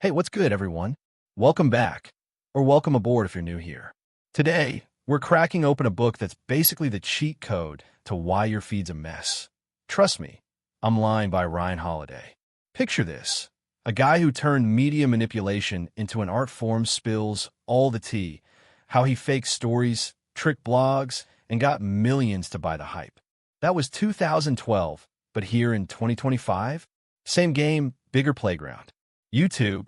Hey, what's good, everyone? Welcome back, or welcome aboard if you're new here. Today, we're cracking open a book that's basically the cheat code to why your feed's a mess. Trust me, I'm Lying by Ryan Holiday. Picture this. A guy who turned media manipulation into an art form spills all the tea, how he faked stories, tricked blogs, and got millions to buy the hype. That was 2012, but here in 2025? Same game, bigger playground. YouTube,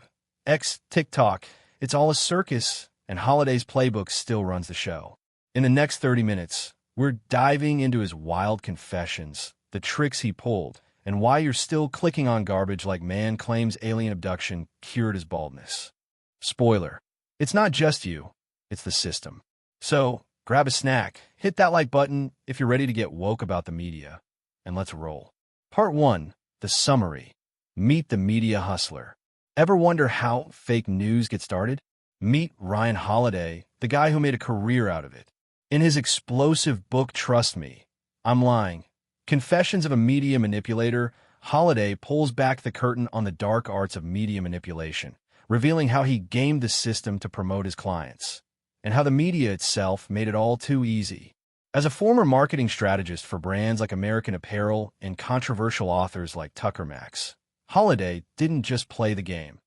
TikTok, it's all a circus, and Holiday's playbook still runs the show. In the next 30 minutes, we're diving into his wild confessions, the tricks he pulled, and why you're still clicking on garbage like man claims alien abduction cured his baldness. Spoiler, it's not just you, it's the system. So, grab a snack, hit that like button if you're ready to get woke about the media, and let's roll. Part 1, the summary. Meet the media hustler. Ever wonder how fake news gets started? Meet Ryan Holiday, the guy who made a career out of it. In his explosive book, Trust Me, I'm Lying, Confessions of a Media Manipulator, Holiday pulls back the curtain on the dark arts of media manipulation, revealing how he gamed the system to promote his clients, and how the media itself made it all too easy. As a former marketing strategist for brands like American Apparel and controversial authors like Tucker Max, Holiday didn't just play the game.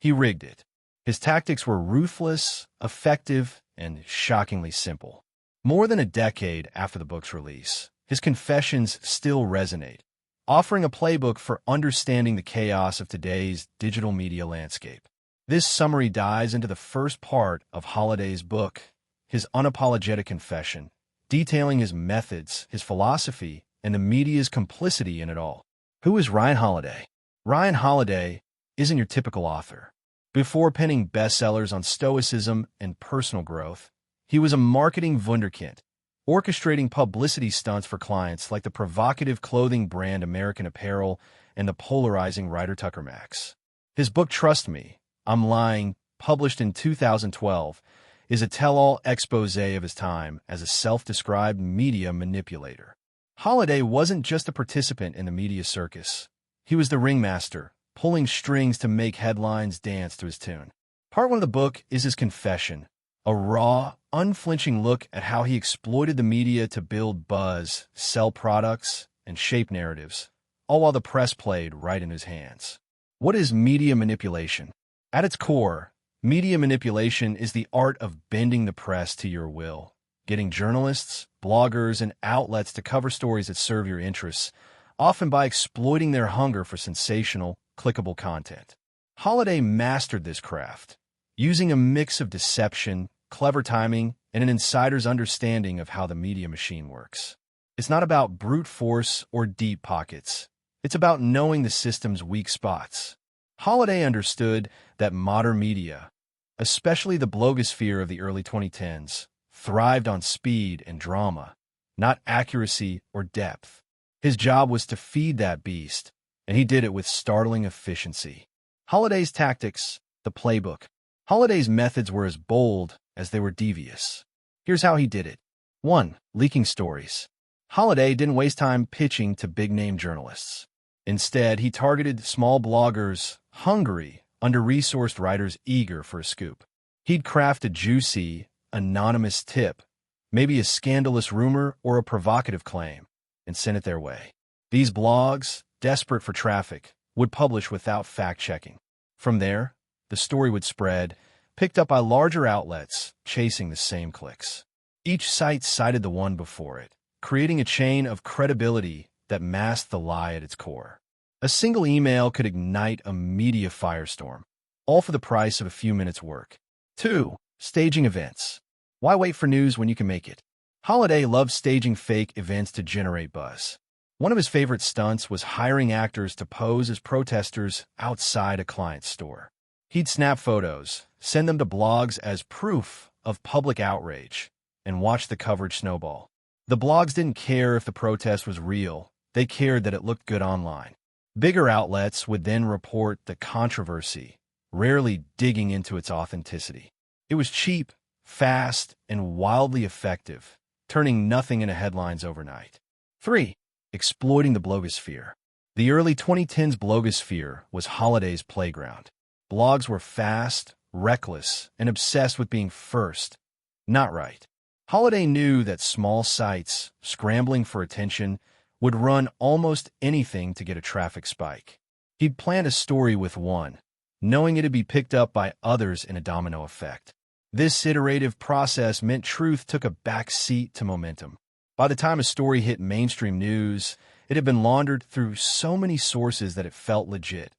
He rigged it. His tactics were ruthless, effective, and shockingly simple. More than a decade after the book's release, his confessions still resonate, offering a playbook for understanding the chaos of today's digital media landscape. This summary dives into the first part of Holiday's book, his unapologetic confession, detailing his methods, his philosophy, and the media's complicity in it all. Who is Ryan Holiday? Ryan Holiday isn't your typical author. Before penning bestsellers on stoicism and personal growth, he was a marketing wunderkind, orchestrating publicity stunts for clients like the provocative clothing brand American Apparel and the polarizing writer Tucker Max. His book Trust Me, I'm Lying, published in 2012, is a tell-all expose of his time as a self-described media manipulator. Holiday wasn't just a participant in the media circus. He was the ringmaster, pulling strings to make headlines dance to his tune. Part 1 of the book is his confession, a raw, unflinching look at how he exploited the media to build buzz, sell products, and shape narratives, all while the press played right in his hands. What is media manipulation? At its core, media manipulation is the art of bending the press to your will, getting journalists, bloggers, and outlets to cover stories that serve your interests, often by exploiting their hunger for sensational, clickable content. Holiday mastered this craft, using a mix of deception, clever timing, and an insider's understanding of how the media machine works. It's not about brute force or deep pockets. It's about knowing the system's weak spots. Holiday understood that modern media, especially the blogosphere of the early 2010s, thrived on speed and drama, not accuracy or depth. His job was to feed that beast, and he did it with startling efficiency. Holiday's tactics, the playbook. Holiday's methods were as bold as they were devious. Here's how he did it. 1. Leaking stories. Holiday didn't waste time pitching to big-name journalists. Instead, he targeted small bloggers hungry, under-resourced writers eager for a scoop. He'd craft a juicy, anonymous tip, maybe a scandalous rumor or a provocative claim, and send it their way. These blogs, desperate for traffic, would publish without fact-checking. From there, the story would spread, picked up by larger outlets, chasing the same clicks. Each site cited the one before it, creating a chain of credibility that masked the lie at its core. A single email could ignite a media firestorm, all for the price of a few minutes' work. 2. Staging events. Why wait for news when you can make it? Holiday loved staging fake events to generate buzz. One of his favorite stunts was hiring actors to pose as protesters outside a client's store. He'd snap photos, send them to blogs as proof of public outrage, and watch the coverage snowball. The blogs didn't care if the protest was real. They cared that it looked good online. Bigger outlets would then report the controversy, rarely digging into its authenticity. It was cheap, fast, and wildly effective, turning nothing into headlines overnight. 3. Exploiting the blogosphere. The early 2010s blogosphere was Holiday's playground. Blogs were fast, reckless, and obsessed with being first. Not right. Holiday knew that small sites, scrambling for attention, would run almost anything to get a traffic spike. He'd planned a story with one, knowing it'd be picked up by others in a domino effect. This iterative process meant truth took a back seat to momentum. By the time a story hit mainstream news, it had been laundered through so many sources that it felt legit,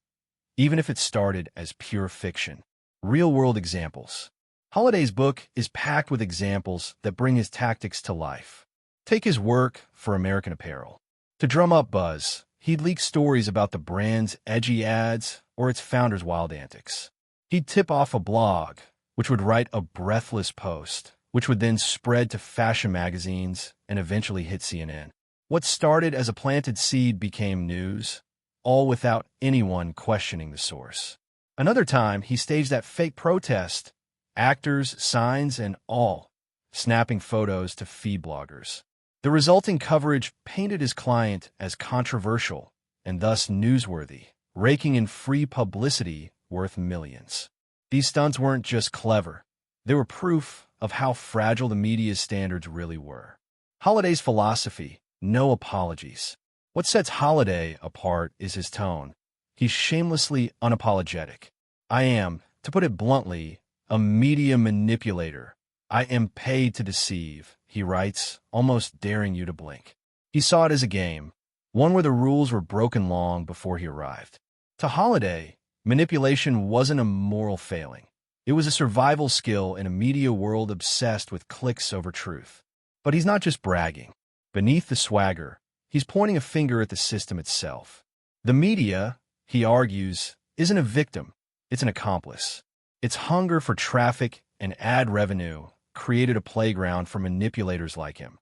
even if it started as pure fiction. Real-world examples. Holiday's book is packed with examples that bring his tactics to life. Take his work for American Apparel. To drum up buzz, he'd leak stories about the brand's edgy ads or its founder's wild antics. He'd tip off a blog, which would write a breathless post, which would then spread to fashion magazines and eventually hit CNN. What started as a planted seed became news, all without anyone questioning the source. Another time, he staged that fake protest, actors, signs, and all, snapping photos to feed bloggers. The resulting coverage painted his client as controversial and thus newsworthy, raking in free publicity worth millions. These stunts weren't just clever. They were proof of how fragile the media's standards really were. Holiday's philosophy: no apologies. What sets Holiday apart is his tone. He's shamelessly unapologetic. I am, to put it bluntly, a media manipulator. I am paid to deceive, he writes, almost daring you to blink. He saw it as a game, one where the rules were broken long before he arrived. To Holiday, manipulation wasn't a moral failing. It was a survival skill in a media world obsessed with clicks over truth. But he's not just bragging. Beneath the swagger, he's pointing a finger at the system itself. The media, he argues, isn't a victim, it's an accomplice. Its hunger for traffic and ad revenue created a playground for manipulators like him.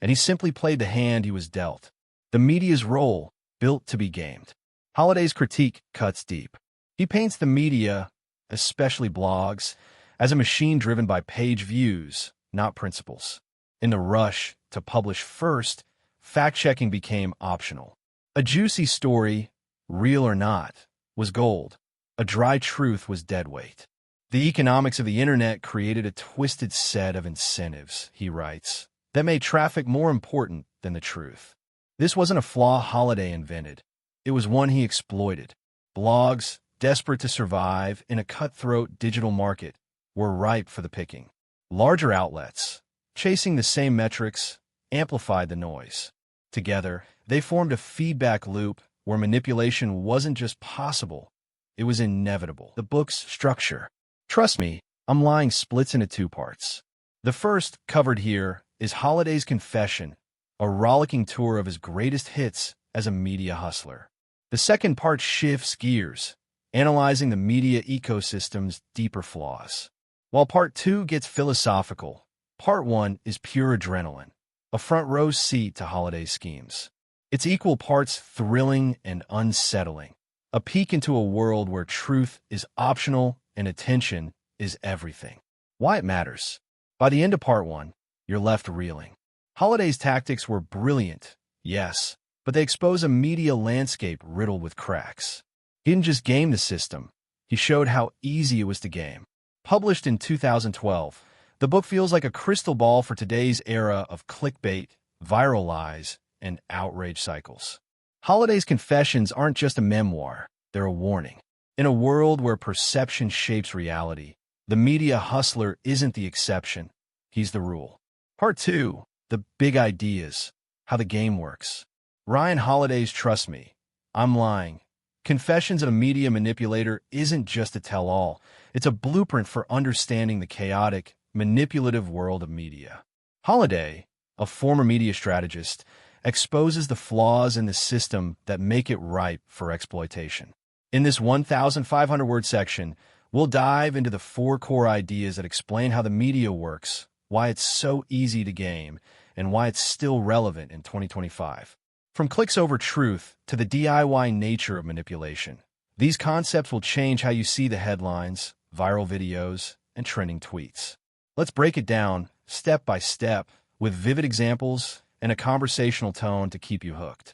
And he simply played the hand he was dealt. The media's role, built to be gamed. Holiday's critique cuts deep. He paints the media, especially blogs, as a machine driven by page views, not principles. In the rush to publish first, fact-checking became optional. A juicy story, real or not, was gold. A dry truth was deadweight. The economics of the internet created a twisted set of incentives, he writes, that made traffic more important than the truth. This wasn't a flaw Holiday invented. It was one he exploited. Blogs, desperate to survive in a cutthroat digital market, were ripe for the picking. Larger outlets, chasing the same metrics, amplified the noise. Together, they formed a feedback loop where manipulation wasn't just possible, it was inevitable. The book's structure. Trust me, I'm lying, splits into two parts. The first, covered here, is Holiday's confession, a rollicking tour of his greatest hits as a media hustler. The second part shifts gears, analyzing the media ecosystem's deeper flaws. While part two gets philosophical, part one is pure adrenaline, a front row seat to Holiday's schemes. It's equal parts thrilling and unsettling, a peek into a world where truth is optional and attention is everything. Why it matters. By the end of part one, you're left reeling. Holiday's tactics were brilliant, yes, but they expose a media landscape riddled with cracks. He didn't just game the system, he showed how easy it was to game. Published in 2012, the book feels like a crystal ball for today's era of clickbait, viral lies, and outrage cycles. Holiday's confessions aren't just a memoir, they're a warning. In a world where perception shapes reality, the media hustler isn't the exception, he's the rule. Part 2, the big ideas, how the game works. Ryan Holiday's Trust Me, I'm Lying. Confessions of a Media Manipulator isn't just a tell-all, it's a blueprint for understanding the chaotic, manipulative world of media. Holiday, a former media strategist, exposes the flaws in the system that make it ripe for exploitation. In this 1,500-word section, we'll dive into the 4 core ideas that explain how the media works, why it's so easy to game, and why it's still relevant in 2025. From clicks over truth to the DIY nature of manipulation, these concepts will change how you see the headlines, viral videos, and trending tweets. Let's break it down, step by step, with vivid examples and a conversational tone to keep you hooked.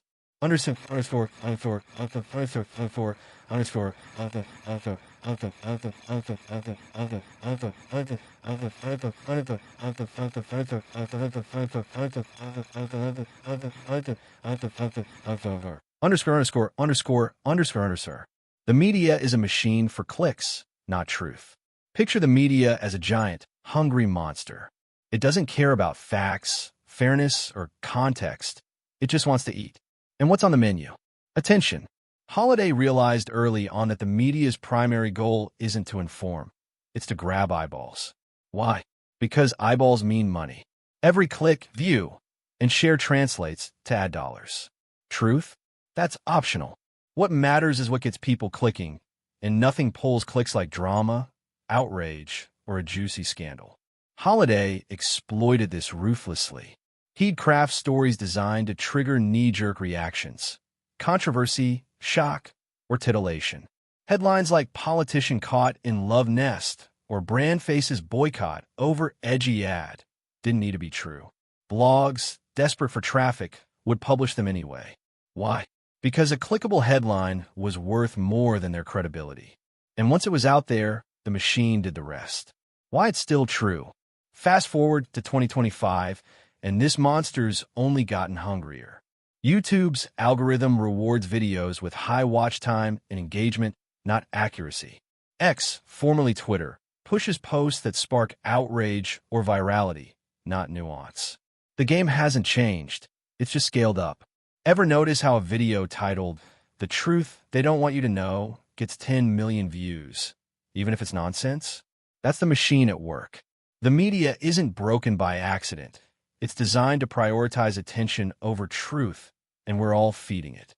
Underscore. The media is a machine for clicks, not truth. Picture the media as a giant, hungry monster. It doesn't care about facts, fairness, or context. It just wants to eat. And what's on the menu? Attention. Holiday realized early on that the media's primary goal isn't to inform. It's to grab eyeballs. Why? Because eyeballs mean money. Every click, view, and share translates to ad dollars. Truth? That's optional. What matters is what gets people clicking, and nothing pulls clicks like drama, outrage, or a juicy scandal. Holiday exploited this ruthlessly. He'd craft stories designed to trigger knee-jerk reactions, controversy, shock, or titillation. Headlines like "Politician Caught in Love Nest" or "Brand Faces Boycott Over Edgy Ad" didn't need to be true. Blogs, desperate for traffic, would publish them anyway. Why? Because a clickable headline was worth more than their credibility. And once it was out there, the machine did the rest. Why it's still true. Fast forward to 2025, and this monster's only gotten hungrier. YouTube's algorithm rewards videos with high watch time and engagement, not accuracy. X, formerly Twitter, pushes posts that spark outrage or virality, not nuance. The game hasn't changed. It's just scaled up. Ever notice how a video titled "The Truth They Don't Want You to Know" gets 10 million views, even if it's nonsense? That's the machine at work. The media isn't broken by accident. It's designed to prioritize attention over truth, and we're all feeding it.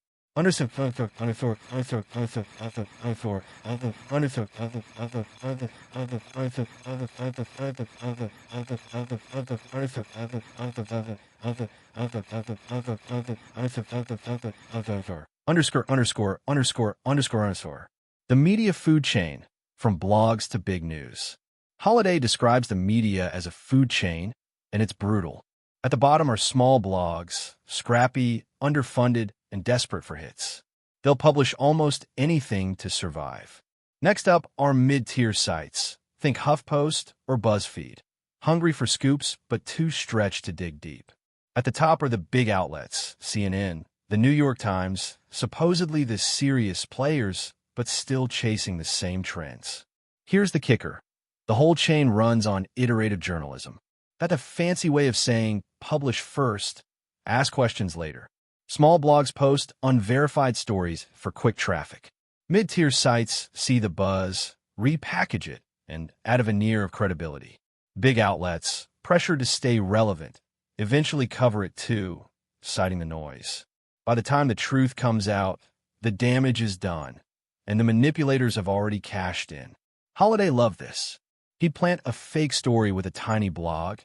The media food chain, from blogs to big news. Holiday describes the media as a food chain, and it's brutal. At the bottom are small blogs, scrappy, underfunded, and desperate for hits. They'll publish almost anything to survive. Next up are mid-tier sites. Think HuffPost or BuzzFeed. Hungry for scoops, but too stretched to dig deep. At the top are the big outlets, CNN, the New York Times, supposedly the serious players, but still chasing the same trends. Here's the kicker. The whole chain runs on iterative journalism. That's a fancy way of saying publish first, ask questions later. Small blogs post unverified stories for quick traffic. Mid-tier sites see the buzz, repackage it, and add a veneer of credibility. Big outlets, pressured to stay relevant, eventually cover it too, citing the noise. By the time the truth comes out, the damage is done, and the manipulators have already cashed in. Holiday loved this. He'd plant a fake story with a tiny blog,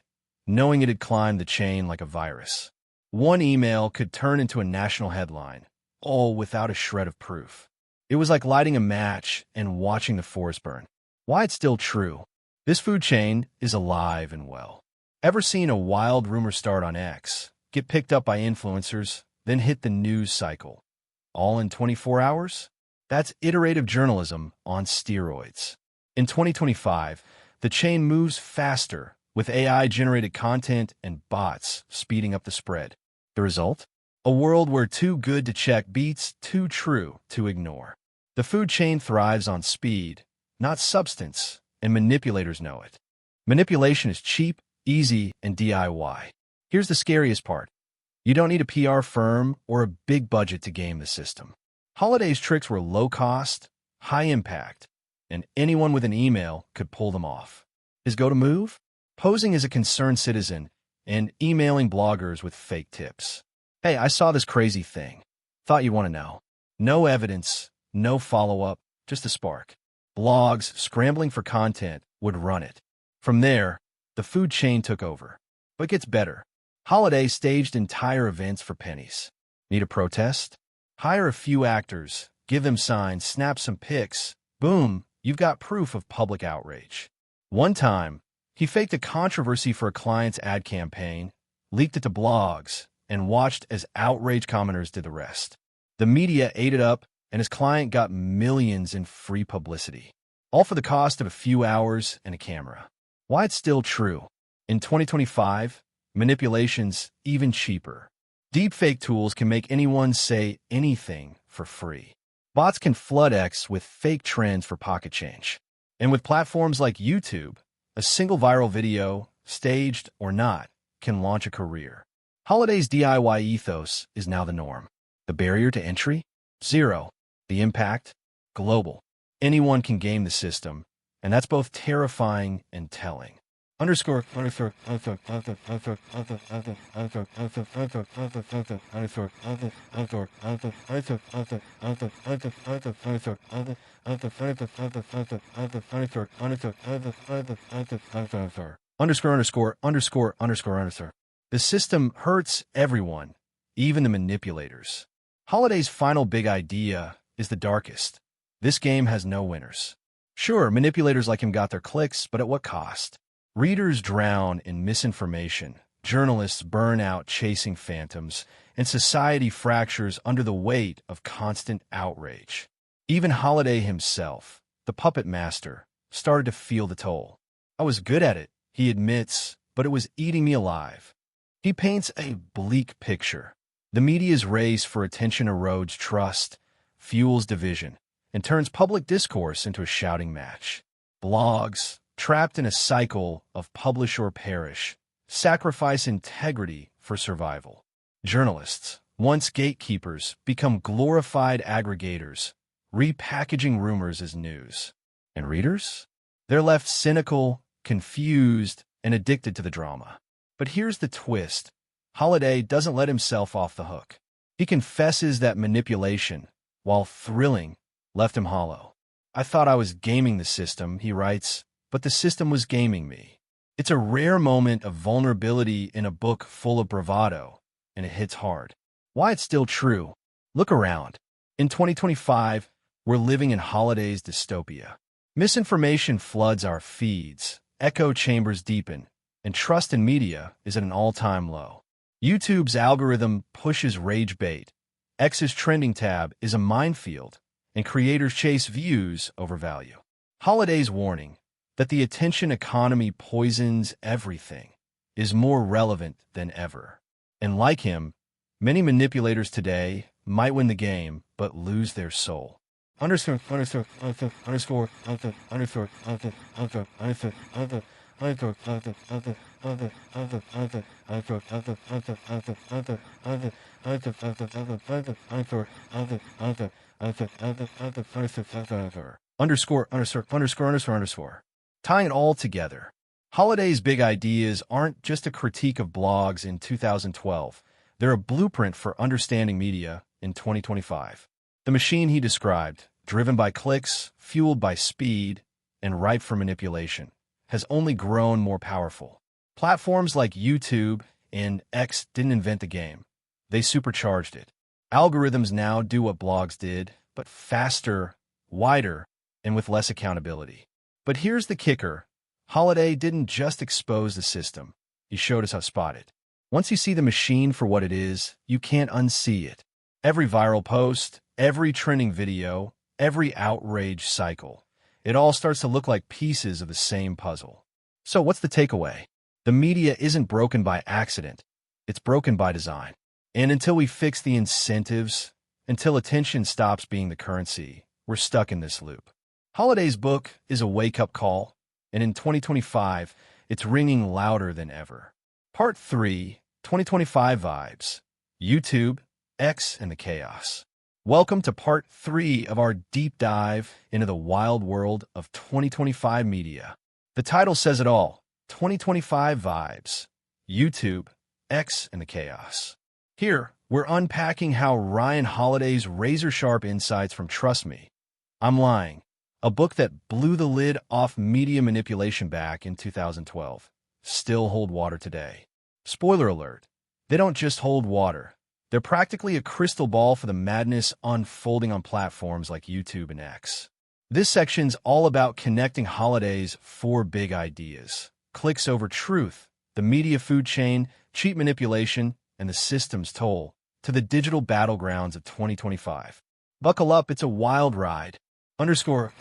knowing it'd climb the chain like a virus. One email could turn into a national headline, all without a shred of proof. It was like lighting a match and watching the forest burn. Why it's still true. This food chain is alive and well. Ever seen a wild rumor start on X, get picked up by influencers, then hit the news cycle? All in 24 hours? That's iterative journalism on steroids. In 2025, the chain moves faster, with AI-generated content and bots speeding up the spread. The result? A world where too good to check beats too true to ignore. The food chain thrives on speed, not substance, and manipulators know it. Manipulation is cheap, easy, and DIY. Here's the scariest part. You don't need a PR firm or a big budget to game the system. Holiday's tricks were low cost, high impact, and anyone with an email could pull them off. His go-to move? Posing as a concerned citizen and emailing bloggers with fake tips. Hey, I saw this crazy thing. Thought you'd want to know. No evidence, no follow-up, just a spark. Blogs scrambling for content would run it. From there, the food chain took over. But it gets better. Holiday staged entire events for pennies. Need a protest? Hire a few actors, give them signs, snap some pics. Boom, you've got proof of public outrage. One time, he faked a controversy for a client's ad campaign, leaked it to blogs, and watched as outraged commenters did the rest. The media ate it up, and his client got millions in free publicity. all for the cost of a few hours and a camera. Why it's still true. In 2025, manipulation's even cheaper. Deepfake tools can make anyone say anything for free. Bots can flood X with fake trends for pocket change. And with platforms like YouTube, a single viral video, staged or not, can launch a career. Holiday's DIY ethos is now the norm. The barrier to entry? Zero. The impact? Global. Anyone can game the system, and that's both terrifying and telling. Underscore. The system hurts everyone, even the manipulators. Holiday's final big idea is the darkest. This game has no winners. Sure, manipulators like him got their clicks, but at what cost? Readers drown in misinformation, journalists burn out chasing phantoms, and society fractures under the weight of constant outrage. Even Holiday himself, the puppet master, started to feel the toll. I was good at it, he admits, but it was eating me alive. He paints a bleak picture. The media's race for attention erodes trust, fuels division, and turns public discourse into a shouting match. Blogs, trapped in a cycle of publish or perish, sacrifice integrity for survival. Journalists, once gatekeepers, become glorified aggregators, repackaging rumors as news. And readers? They're left cynical, confused, and addicted to the drama. But here's the twist. Holiday doesn't let himself off the hook. He confesses that manipulation, while thrilling, left him hollow. I thought I was gaming the system, he writes, but the system was gaming me. It's a rare moment of vulnerability in a book full of bravado, and it hits hard. Why it's still true? Look around. In 2025, we're living in Holiday's dystopia. Misinformation floods our feeds, echo chambers deepen, and trust in media is at an all-time low. YouTube's algorithm pushes rage bait. X's trending tab is a minefield, and creators chase views over value. Holiday's warning that the attention economy poisons everything is more relevant than ever. And like him, many manipulators today might win the game but lose their soul. Tying it all together, Holiday's big ideas aren't just a critique of blogs in 2012. They're a blueprint for understanding media in 2025. The machine he described, driven by clicks, fueled by speed, and ripe for manipulation, has only grown more powerful. Platforms like YouTube and X didn't invent the game. They supercharged it. Algorithms now do what blogs did, but faster, wider, and with less accountability. But here's the kicker. Holiday didn't just expose the system. He showed us how to spot it. Once you see the machine for what it is, you can't unsee it. Every viral post, every trending video, every outrage cycle, it all starts to look like pieces of the same puzzle. So what's the takeaway? The media isn't broken by accident. It's broken by design. And until we fix the incentives, until attention stops being the currency, we're stuck in this loop. Holiday's book is a wake-up call, and in 2025, it's ringing louder than ever. Part 3, 2025 Vibes, YouTube, X, and the Chaos. Welcome to Part 3 of our deep dive into the wild world of 2025 media. The title says it all, 2025 Vibes, YouTube, X, and the Chaos. Here, we're unpacking how Ryan Holiday's razor-sharp insights from Trust Me, I'm Lying, a book that blew the lid off media manipulation back in 2012, still hold water today. Spoiler alert, they don't just hold water. They're practically a crystal ball for the madness unfolding on platforms like YouTube and X. This section's all about connecting Holiday's 4 big ideas: clicks over truth, the media food chain, cheap manipulation, and the system's toll, to the digital battlegrounds of 2025. Buckle up, it's a wild ride. underscore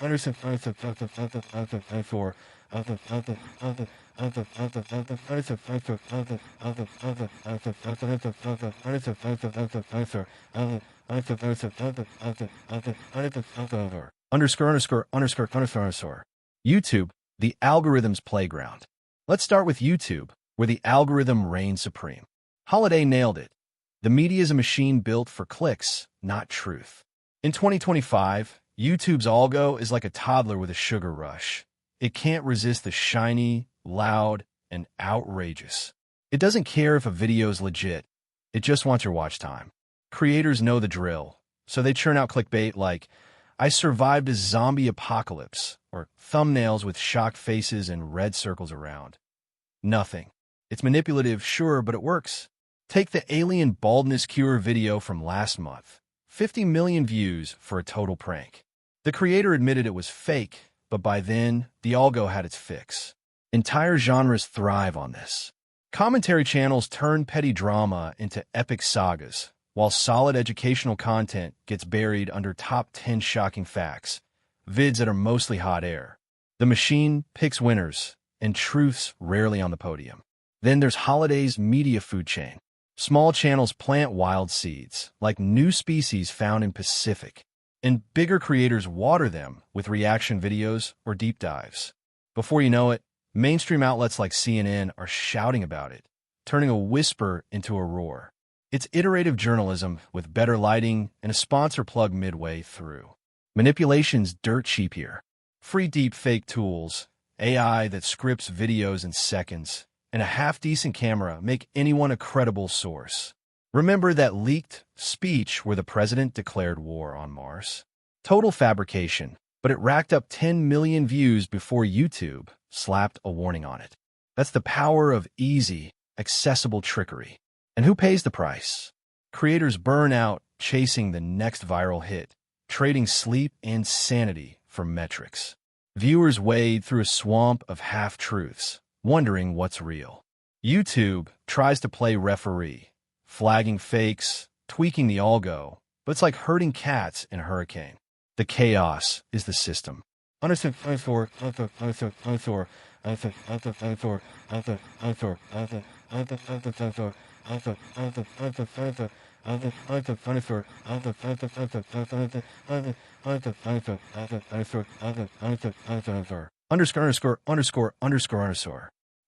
underscore. YouTube, the algorithm's playground. Let's start with YouTube, where the algorithm reigns supreme. Holiday nailed it. The media is a machine built for clicks, not truth. In 2025, YouTube's algo is like a toddler with a sugar rush. It can't resist the shiny, loud, and outrageous. It doesn't care if a video is legit. It just wants your watch time. Creators know the drill, so they churn out clickbait like, "I survived a zombie apocalypse," or thumbnails with shocked faces and red circles around. Nothing. It's manipulative, sure, but it works. Take the alien baldness cure video from last month. 50 million views for a total prank. The creator admitted it was fake, but by then, the algo had its fix. Entire genres thrive on this. Commentary channels turn petty drama into epic sagas, while solid educational content gets buried under top 10 shocking facts, vids that are mostly hot air. The machine picks winners, and truth's rarely on the podium. Then there's Holiday's media food chain. Small channels plant wild seeds, like new species found in Pacific, and bigger creators water them with reaction videos or deep dives. Before you know it, mainstream outlets like CNN are shouting about it, turning a whisper into a roar. It's iterative journalism with better lighting and a sponsor plug midway through. Manipulation's dirt cheap here. Free deep fake tools, AI that scripts videos in seconds, and a half-decent camera make anyone a credible source. Remember that leaked speech where the president declared war on Mars? Total fabrication, but it racked up 10 million views before YouTube slapped a warning on it. That's the power of easy, accessible trickery. And who pays the price? Creators burn out chasing the next viral hit, trading sleep and sanity for metrics. Viewers wade through a swamp of half-truths, wondering what's real. YouTube tries to play referee, flagging fakes, tweaking the algo, but it's like herding cats in a hurricane. The chaos is the system.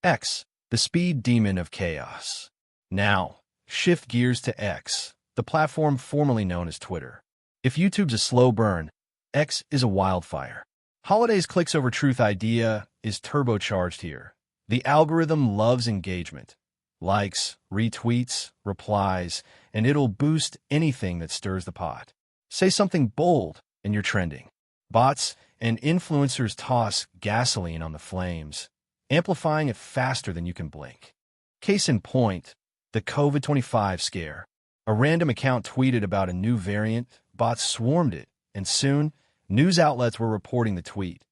X, the speed demon of chaos. Now, shift gears to X, the platform formerly known as Twitter. If YouTube's a slow burn, X is a wildfire. Holiday's clicks over truth idea is turbocharged here. The algorithm loves engagement. Likes, retweets, replies, and it'll boost anything that stirs the pot. Say something bold, and you're trending. Bots and influencers toss gasoline on the flames, amplifying it faster than you can blink. Case in point, the COVID-25 scare. A random account tweeted about a new variant, bots swarmed it, and soon, news outlets were reporting the tweet,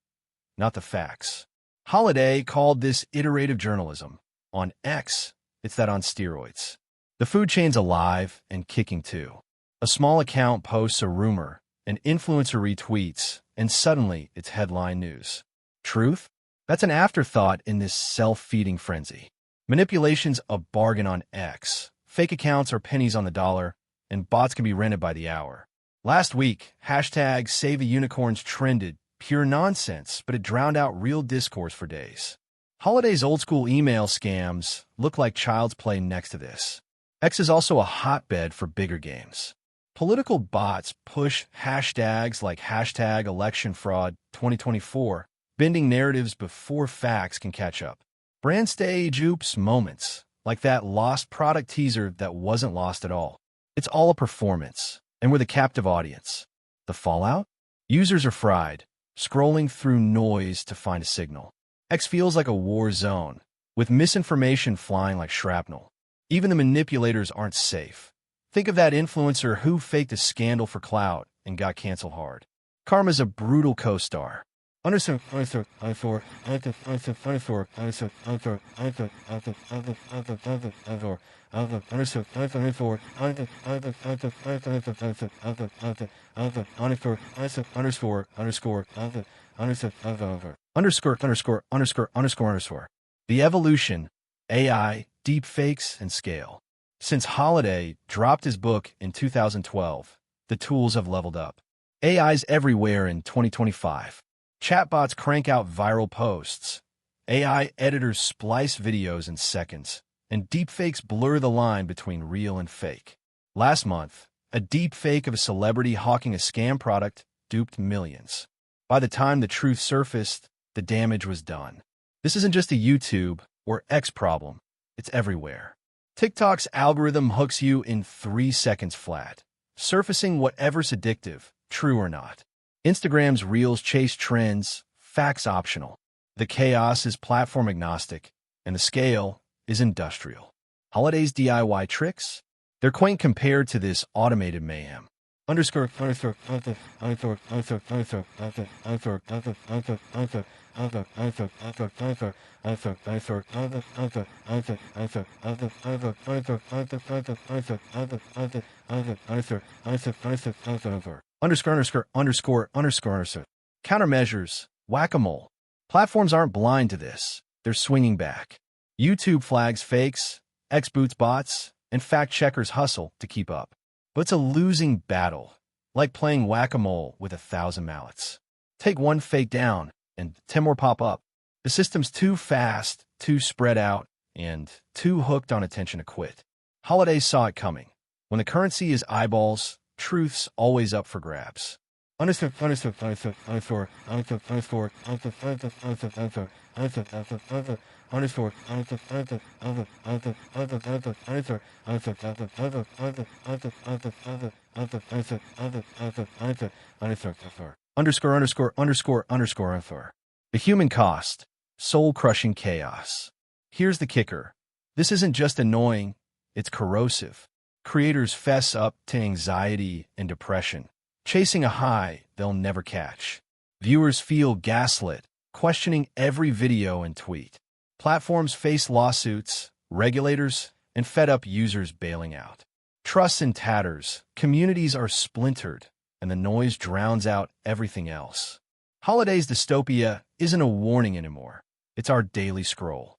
not the facts. Holiday called this iterative journalism. On X, it's that on steroids. The food chain's alive and kicking too. A small account posts a rumor, an influencer retweets, and suddenly it's headline news. Truth? That's an afterthought in this self-feeding frenzy. Manipulation's a bargain on X. Fake accounts are pennies on the dollar, and bots can be rented by the hour. Last week, hashtag #SaveTheUnicorns trended. Pure nonsense, but it drowned out real discourse for days. Holiday's old-school email scams look like child's play next to this. X is also a hotbed for bigger games. Political bots push hashtags like #ElectionFraud2024, bending narratives before facts can catch up. Brand stage oops moments, like that lost product teaser that wasn't lost at all. It's all a performance, and we're the captive audience. The fallout? Users are fried, scrolling through noise to find a signal. X feels like a war zone, with misinformation flying like shrapnel. Even the manipulators aren't safe. Think of that influencer who faked a scandal for clout and got canceled hard. Karma's a brutal co-star. Underscore. The evolution, AI, deepfakes, and scale. Since Holiday dropped his book in 2012, the tools have leveled up. AI's everywhere in 2025. Chatbots crank out viral posts. AI editors splice videos in seconds, and deepfakes blur the line between real and fake. Last month, a deepfake of a celebrity hawking a scam product duped millions. By the time the truth surfaced, the damage was done. This isn't just a YouTube or X problem, it's everywhere. TikTok's algorithm hooks you in 3 seconds flat, surfacing whatever's addictive, true or not. Instagram's Reels chase trends, facts optional. The chaos is platform agnostic, and the scale is industrial. Holiday's DIY tricks? They're quaint compared to this automated mayhem. Countermeasures, whack-a-mole. Platforms aren't blind to this. They're swinging back. YouTube flags fakes, X boots bots, and fact-checkers hustle to keep up. But it's a losing battle, like playing whack-a-mole with 1,000 mallets. Take one fake down, and 10 more pop up. The system's too fast, too spread out, and too hooked on attention to quit. Holiday saw it coming. When the currency is eyeballs, truth's always up for grabs. The human cost, soul-crushing chaos. Here's the kicker. This isn't just annoying, it's corrosive. Creators fess up to anxiety and depression, chasing a high they'll never catch. Viewers feel gaslit, questioning every video and tweet. Platforms face lawsuits, regulators, and fed-up users bailing out. Trust in tatters, communities are splintered, and the noise drowns out everything else. Holiday's dystopia isn't a warning anymore. It's our daily scroll.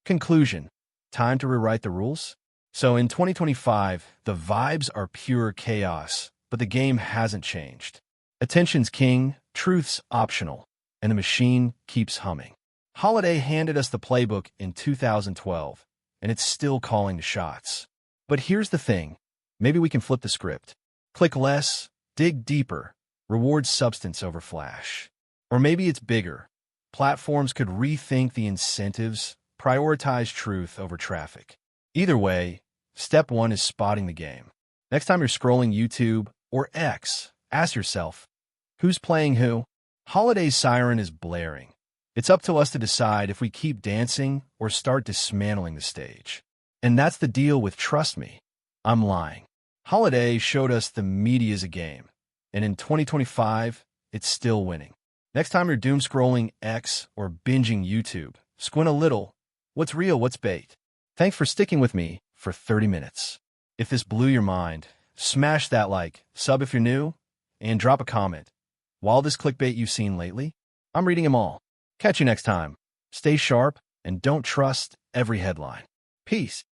Conclusion. Time to rewrite the rules? So in 2025, the vibes are pure chaos, but the game hasn't changed. Attention's king, truth's optional, and the machine keeps humming. Holiday handed us the playbook in 2012, and it's still calling the shots. But here's the thing. Maybe we can flip the script. Click less, dig deeper, reward substance over flash. Or maybe it's bigger. Platforms could rethink the incentives, prioritize truth over traffic. Either way, step 1 is spotting the game. Next time you're scrolling YouTube or X, ask yourself, who's playing who? Holiday's siren is blaring. It's up to us to decide if we keep dancing or start dismantling the stage. And that's the deal with Trust Me, I'm Lying. Holiday showed us the media's a game, and in 2025, it's still winning. Next time you're doom scrolling X or binging YouTube, squint a little. What's real, what's bait? Thanks for sticking with me for 30 minutes. If this blew your mind, smash that like, sub if you're new, and drop a comment. Wildest clickbait you've seen lately? I'm reading them all. Catch you next time. Stay sharp and don't trust every headline. Peace.